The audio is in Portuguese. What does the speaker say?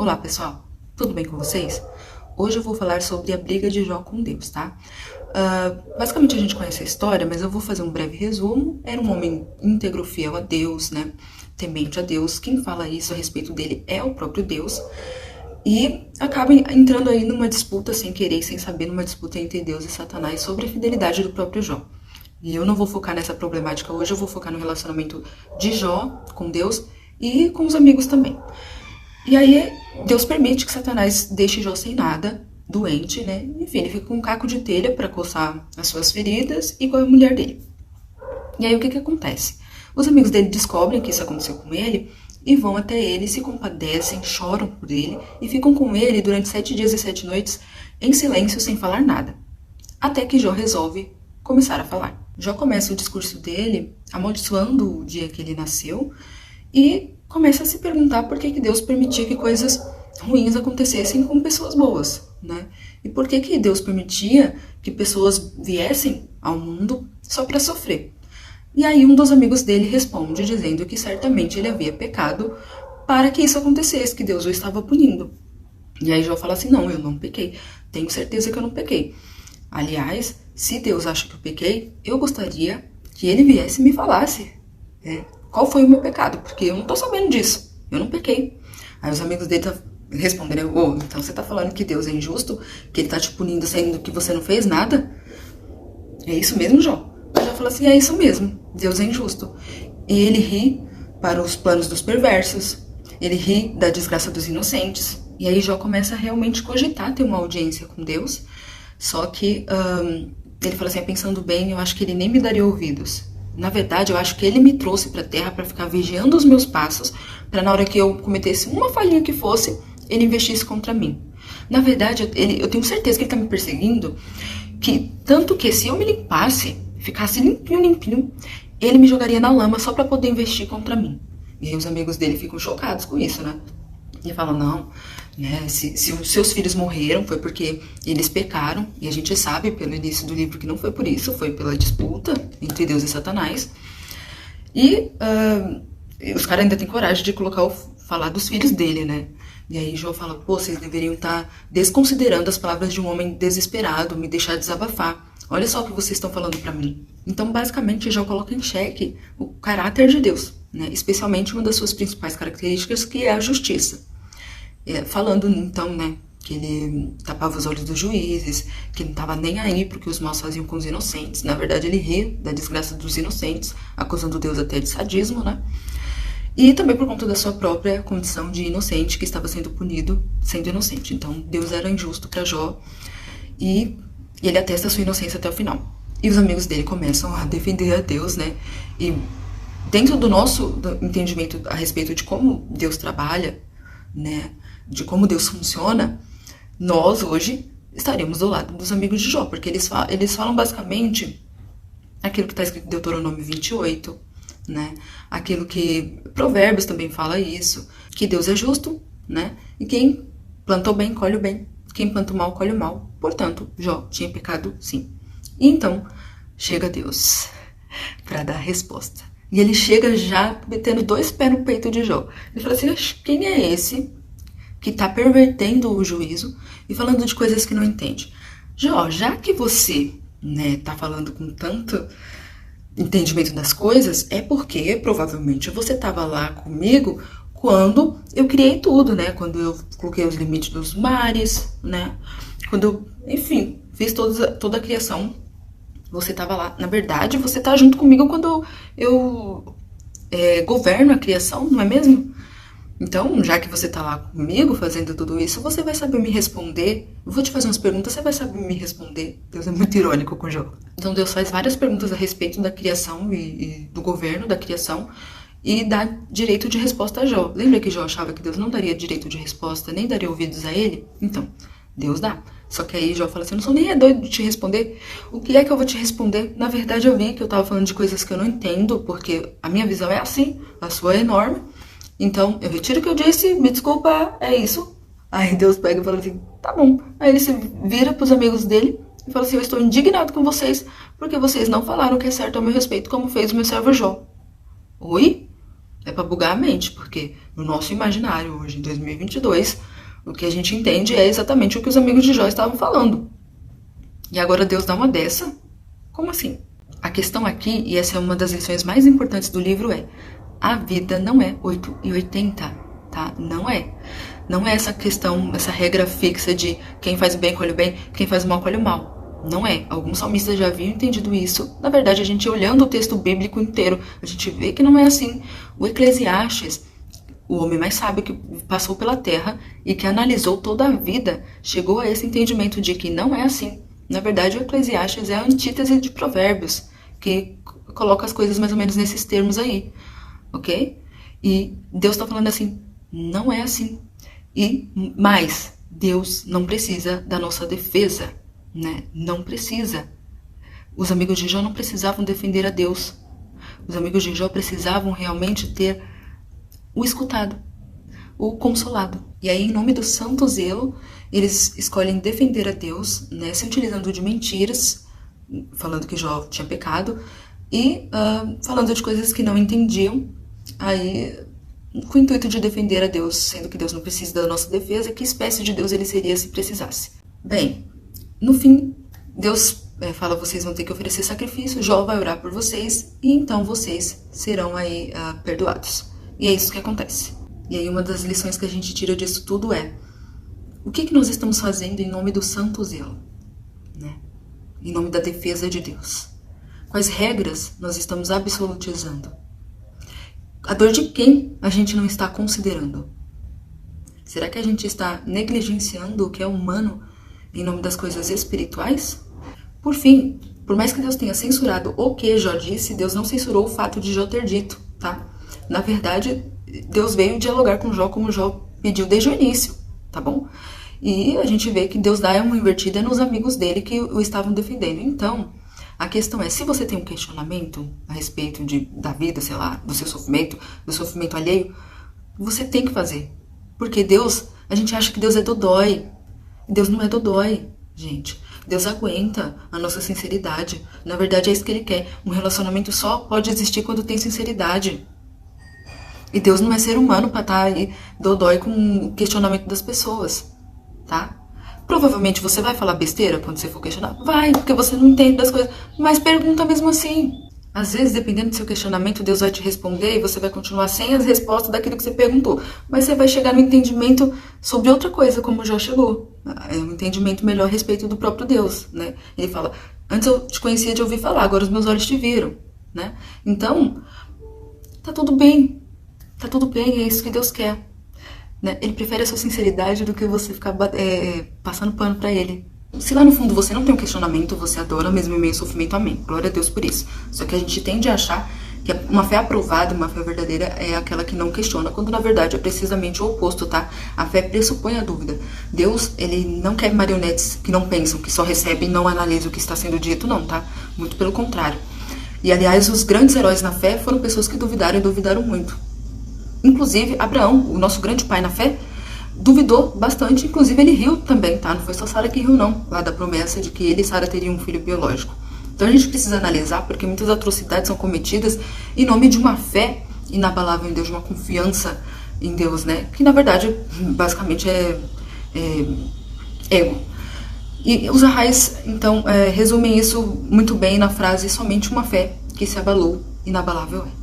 Olá pessoal, tudo bem com vocês? Hoje eu vou falar sobre a briga de Jó com Deus, tá? Basicamente a gente conhece a história, mas eu vou fazer um breve resumo. Era um homem íntegro, fiel a Deus, né? Temente a Deus. Quem fala isso a respeito dele é o próprio Deus. E acaba entrando aí numa disputa sem querer e sem saber, numa disputa entre Deus e Satanás sobre a fidelidade do próprio Jó. E eu não vou focar nessa problemática hoje, eu vou focar no relacionamento de Jó com Deus e com os amigos também. E aí, Deus permite que Satanás deixe Jó sem nada, doente, né? Enfim, ele fica com um caco de telha para coçar as suas feridas e com a mulher dele. E aí, o que acontece? Os amigos dele descobrem que isso aconteceu com ele e vão até ele, se compadecem, choram por ele e ficam com ele durante 7 dias e 7 noites em silêncio, sem falar nada. Até que Jó resolve começar a falar. Jó começa o discurso dele amaldiçoando o dia que ele nasceu e começa a se perguntar por que Deus permitia que coisas ruins acontecessem com pessoas boas, né? E por que Deus permitia que pessoas viessem ao mundo só para sofrer. E aí um dos amigos dele responde dizendo que certamente ele havia pecado para que isso acontecesse, que Deus o estava punindo. E aí Jó fala assim, não, eu não pequei, tenho certeza que eu não pequei. Aliás, se Deus acha que eu pequei, eu gostaria que ele viesse e me falasse, né? Qual foi o meu pecado? Porque eu não tô sabendo disso. Eu não pequei. Aí os amigos dele responderam, então você tá falando que Deus é injusto? Que ele tá te punindo sendo que você não fez nada? É isso mesmo, Jó? Aí Jó fala assim, é isso mesmo. Deus é injusto. E ele ri para os planos dos perversos. Ele ri da desgraça dos inocentes. E aí Jó começa a realmente cogitar ter uma audiência com Deus. Só que ele fala assim, pensando bem, eu acho que ele nem me daria ouvidos. Na verdade, eu acho que ele me trouxe para a terra para ficar vigiando os meus passos, para na hora que eu cometesse uma falhinha que fosse, ele investisse contra mim. Na verdade, eu tenho certeza que ele está me perseguindo, que tanto que se eu me limpasse, ficasse limpinho, ele me jogaria na lama só para poder investir contra mim. E aí os amigos dele ficam chocados com isso, né? E falam, não, né, se os seus filhos morreram foi porque eles pecaram, e a gente sabe pelo início do livro que não foi por isso, foi pela disputa entre Deus e Satanás. E os caras ainda têm coragem de falar dos filhos dele, né? E aí Jó fala, pô, vocês deveriam estar desconsiderando as palavras de um homem desesperado, me deixar desabafar. Olha só o que vocês estão falando pra mim. Então, basicamente, Jó coloca em xeque o caráter de Deus, né? Especialmente uma das suas principais características, que é a justiça. Falando, então, né, que ele tapava os olhos dos juízes, que não estava nem aí porque os maus faziam com os inocentes. Na verdade, ele ri da desgraça dos inocentes, acusando Deus até de sadismo, né? E também por conta da sua própria condição de inocente, que estava sendo punido sendo inocente. Então, Deus era injusto para Jó e ele atesta a sua inocência até o final. E os amigos dele começam a defender a Deus, né? E dentro do nosso entendimento a respeito de como Deus trabalha, né, de como Deus funciona, nós hoje estaremos do lado dos amigos de Jó, porque eles falam basicamente aquilo que está escrito em Deuteronômio 28, né, aquilo que Provérbios também fala isso, que Deus é justo, né, e quem plantou bem, colhe o bem, quem planta o mal, colhe o mal. Portanto, Jó tinha pecado sim. E então, chega Deus para dar a resposta. E ele chega já metendo 2 pés no peito de Jó. Ele fala assim, quem é esse que está pervertendo o juízo e falando de coisas que não entende? Jó, já que você, né, tá falando com tanto entendimento das coisas, é porque provavelmente você estava lá comigo quando eu criei tudo, né? Quando eu coloquei os limites dos mares, né? Quando eu, enfim, fiz toda a criação. Você estava lá. Na verdade, você está junto comigo quando eu governo a criação, não é mesmo? Então, já que você está lá comigo fazendo tudo isso, você vai saber me responder. Eu vou te fazer umas perguntas, você vai saber me responder. Deus é muito irônico com o Jó. Então, Deus faz várias perguntas a respeito da criação e do governo da criação e dá direito de resposta a Jó. Lembra que Jó achava que Deus não daria direito de resposta, nem daria ouvidos a ele? Então, Deus dá. Só que aí Jó fala assim, eu não sou nem doido de te responder. O que é que eu vou te responder? Na verdade, eu vi que eu tava falando de coisas que eu não entendo, porque a minha visão é assim, a sua é enorme. Então, eu retiro o que eu disse, me desculpa, é isso. Aí Deus pega e fala assim, tá bom. Aí ele se vira pros amigos dele e fala assim, eu estou indignado com vocês, porque vocês não falaram o que é certo ao meu respeito, como fez o meu servo Jó. Oi? É pra bugar a mente, porque no nosso imaginário hoje, em 2022, o que a gente entende é exatamente o que os amigos de Jó estavam falando. E agora Deus dá uma dessa? Como assim? A questão aqui, e essa é uma das lições mais importantes do livro, é: a vida não é 8 e 80, tá? Não é. Não é essa questão, essa regra fixa de quem faz o bem colhe o bem, quem faz o mal colhe o mal. Não é. Alguns salmistas já haviam entendido isso. Na verdade, a gente olhando o texto bíblico inteiro, a gente vê que não é assim. O Eclesiastes, o homem mais sábio que passou pela terra e que analisou toda a vida, chegou a esse entendimento de que não é assim. Na verdade, o Eclesiastes é a antítese de Provérbios, que coloca as coisas mais ou menos nesses termos aí, ok? E Deus está falando assim, não é assim. E mais, Deus não precisa da nossa defesa, né? Não precisa. Os amigos de Jó não precisavam defender a Deus. Os amigos de Jó precisavam realmente ter o escutado, o consolado. E aí, em nome do santo zelo, eles escolhem defender a Deus, né, se utilizando de mentiras, falando que Jó tinha pecado, e falando de coisas que não entendiam, aí, com o intuito de defender a Deus, sendo que Deus não precisa da nossa defesa, que espécie de Deus ele seria se precisasse? Bem, no fim, Deus fala, vocês vão ter que oferecer sacrifício, Jó vai orar por vocês, e então vocês serão aí perdoados. E é isso que acontece. E aí uma das lições que a gente tira disso tudo é: o que nós estamos fazendo em nome do santo zelo? Né? Em nome da defesa de Deus? Quais regras nós estamos absolutizando? A dor de quem a gente não está considerando? Será que a gente está negligenciando o que é humano em nome das coisas espirituais? Por fim, por mais que Deus tenha censurado o que Jó disse, Deus não censurou o fato de Jó ter dito, tá? Na verdade, Deus veio dialogar com Jó como Jó pediu desde o início, tá bom? E a gente vê que Deus dá uma invertida nos amigos dele que o estavam defendendo. Então, a questão é, se você tem um questionamento a respeito da vida, sei lá, do sofrimento alheio, você tem que fazer. Porque Deus, a gente acha que Deus é dodói. Deus não é dodói, gente. Deus aguenta a nossa sinceridade. Na verdade, é isso que ele quer. Um relacionamento só pode existir quando tem sinceridade. E Deus não é ser humano pra estar aí dodói com o questionamento das pessoas, tá? Provavelmente você vai falar besteira quando você for questionar. Vai, porque você não entende das coisas. Mas pergunta mesmo assim. Às vezes, dependendo do seu questionamento, Deus vai te responder e você vai continuar sem as respostas daquilo que você perguntou. Mas você vai chegar no entendimento sobre outra coisa, como já chegou. É um entendimento melhor a respeito do próprio Deus, né? Ele fala, antes eu te conhecia de ouvir falar, agora os meus olhos te viram, né? Então, tá tudo bem. Tá tudo bem, é isso que Deus quer. Né? Ele prefere a sua sinceridade do que você ficar passando pano pra ele. Se lá no fundo você não tem um questionamento, você adora mesmo em meio ao sofrimento, amém. Glória a Deus por isso. Só que a gente tende a achar que uma fé aprovada, uma fé verdadeira é aquela que não questiona, quando na verdade é precisamente o oposto, tá? A fé pressupõe a dúvida. Deus, ele não quer marionetes que não pensam, que só recebem e não analisam o que está sendo dito, não, tá? Muito pelo contrário. E aliás, os grandes heróis na fé foram pessoas que duvidaram e duvidaram muito. Inclusive, Abraão, o nosso grande pai na fé, duvidou bastante. Inclusive, ele riu também, tá? Não foi só Sara que riu, não. Lá da promessa de que ele e Sara teriam um filho biológico. Então, a gente precisa analisar, porque muitas atrocidades são cometidas em nome de uma fé inabalável em Deus, de uma confiança em Deus, né? Que, na verdade, basicamente é ego. E os arrais, então, resumem isso muito bem na frase: somente uma fé que se abalou, inabalável é.